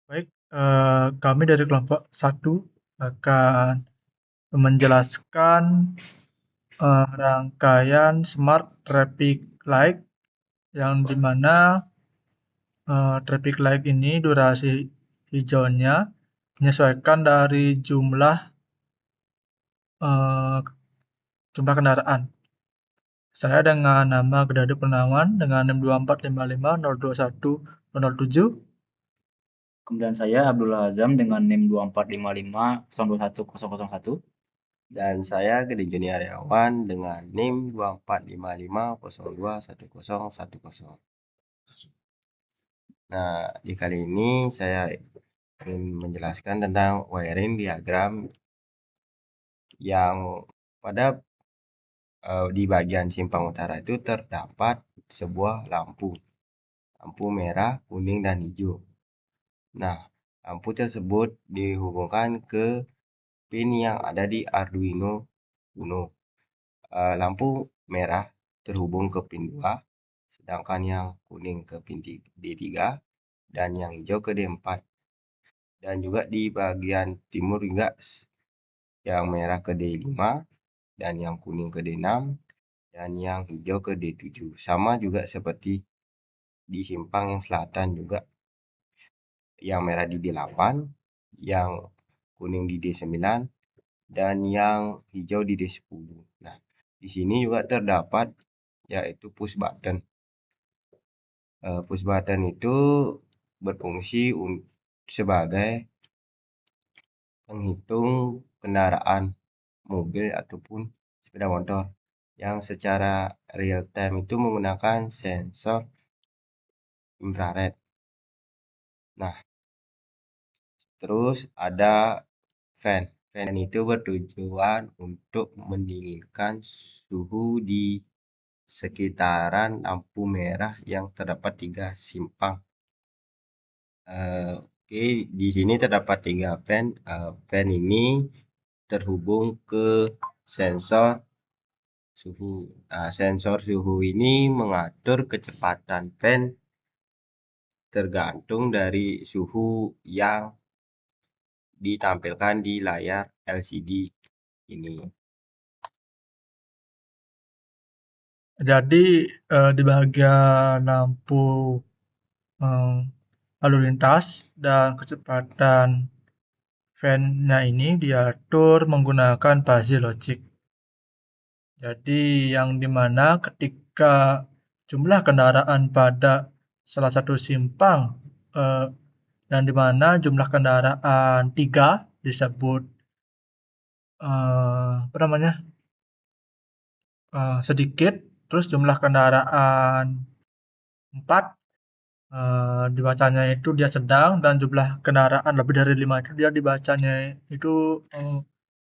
Baik, kami dari kelompok 1 akan menjelaskan rangkaian Smart Traffic Light yang dimana traffic light ini durasi hijaunya menyesuaikan dari eh, jumlah kendaraan. Saya dengan nama Gedade Purnawan dengan NIM 245502107. Kemudian saya Abdullah Azam dengan NIM 2455021001. Dan saya Gede Juniaryawan dengan NIM 2455021010. Nah, di kali ini saya ingin menjelaskan tentang wiring diagram yang pada di bagian simpang utara itu terdapat sebuah lampu merah, kuning, dan hijau. Nah, lampu tersebut dihubungkan ke pin yang ada di Arduino Uno. Lampu merah terhubung ke pin 2, sedangkan yang kuning ke pin D3 dan yang hijau ke D4. Dan juga di bagian timur juga yang merah ke D5 dan yang kuning ke D6 dan yang hijau ke D7. Sama juga seperti di simpang yang selatan juga, yang merah di D8, yang kuning di D9 dan yang hijau di D10. Nah, di sini juga terdapat yaitu push button. Push button itu berfungsi sebagai penghitung kendaraan mobil ataupun sepeda motor yang secara real time itu menggunakan sensor infrared. Nah, terus ada fan. Fan itu bertujuan untuk mendinginkan suhu di sekitaran lampu merah yang terdapat 3 simpang. Oke, di sini terdapat 3 fan. Fan ini terhubung ke sensor suhu. Sensor suhu ini mengatur kecepatan fan tergantung dari suhu yang ditampilkan di layar LCD ini. Jadi di bagian lampu lalu lintas dan kecepatan fan-nya ini diatur menggunakan fuzzy logic. Jadi yang dimana ketika jumlah kendaraan pada salah satu simpang yang dimana jumlah kendaraan 3 disebut sedikit, terus jumlah kendaraan 4 dibacanya itu dia sedang, dan jumlah kendaraan lebih dari 5 itu dia dibacanya itu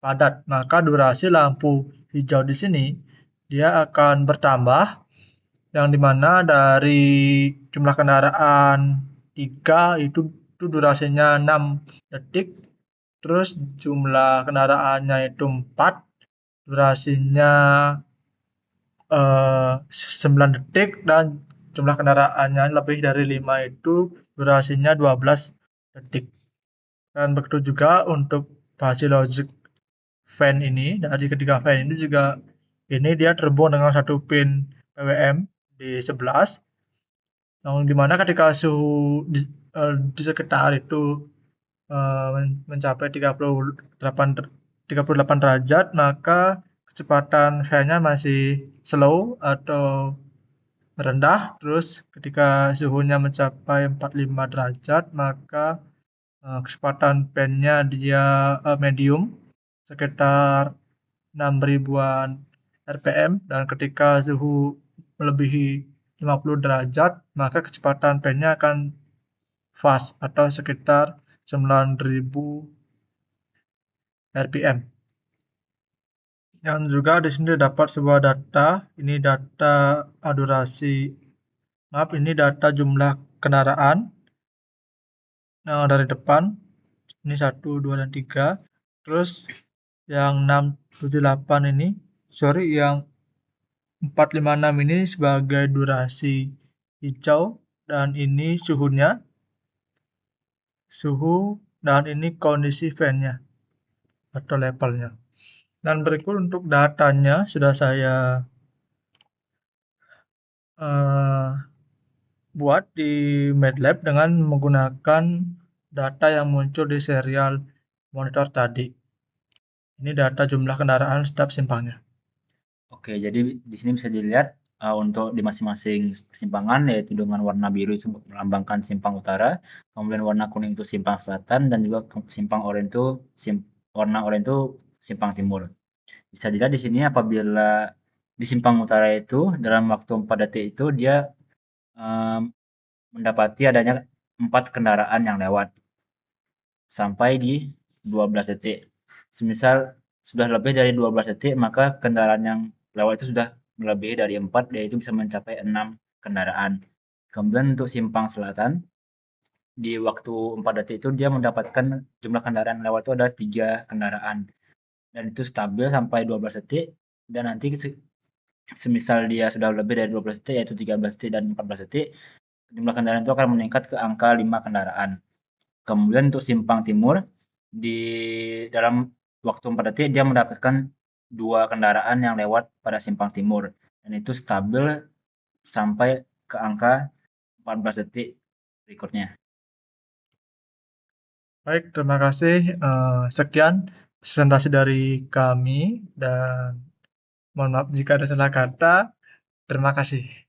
padat. Maka durasi lampu hijau di sini dia akan bertambah, yang dimana dari jumlah kendaraan 3 itu durasinya 6 detik, terus jumlah kendaraannya itu 4, durasinya 9 detik, dan jumlah kendaraannya lebih dari 5 itu durasinya 12 detik. Dan begitu juga untuk fuzzy logic fan ini, dari ketiga fan ini juga ini dia terhubung dengan satu pin PWM di 11, yang dimana ketika suhu di sekitar itu mencapai 38 derajat, maka kecepatan fan-nya masih slow atau rendah. Terus ketika suhunya mencapai 45 derajat, maka kecepatan fan-nya dia medium sekitar 6.000-an rpm, dan ketika suhu melebihi 50 derajat, maka kecepatan fan-nya akan fast atau sekitar 9.000 rpm. Yang juga di sini dapat sebuah data, ini data ini data jumlah kendaraan dari depan, ini 1, 2, dan 3. Terus yang 6, 7, 8 ini, yang 4, 5, 6 ini sebagai durasi hijau, dan ini suhunya. suhu, dan ini kondisi fan-nya atau levelnya. Dan berikut untuk datanya sudah saya buat di MATLAB dengan menggunakan data yang muncul di serial monitor tadi. Ini data jumlah kendaraan setiap simpangnya. Oke, jadi di sini bisa dilihat untuk di masing-masing persimpangan, yaitu dengan warna biru itu melambangkan simpang utara, kemudian warna kuning itu simpang selatan, dan juga simpang oranye itu warna oranye itu simpang timur. Bisa dilihat di sini apabila di simpang utara itu dalam waktu 4 detik itu dia mendapati adanya 4 kendaraan yang lewat sampai di 12 detik. Semisal sudah lebih dari 12 detik, maka kendaraan yang lewat itu sudah melebihi dari 4, yaitu bisa mencapai 6 kendaraan. Kemudian untuk simpang selatan, di waktu 4 detik itu dia mendapatkan jumlah kendaraan lewat itu ada 3 kendaraan. Dan itu stabil sampai 12 detik, dan nanti semisal dia sudah lebih dari 12 detik, yaitu 13 detik dan 14 detik, jumlah kendaraan itu akan meningkat ke angka 5 kendaraan. Kemudian untuk simpang timur, di dalam waktu 4 detik dia mendapatkan 2 kendaraan yang lewat pada simpang timur, dan itu stabil sampai ke angka 14 detik berikutnya. Baik, terima kasih. Sekian presentasi dari kami dan mohon maaf jika ada salah kata. Terima kasih.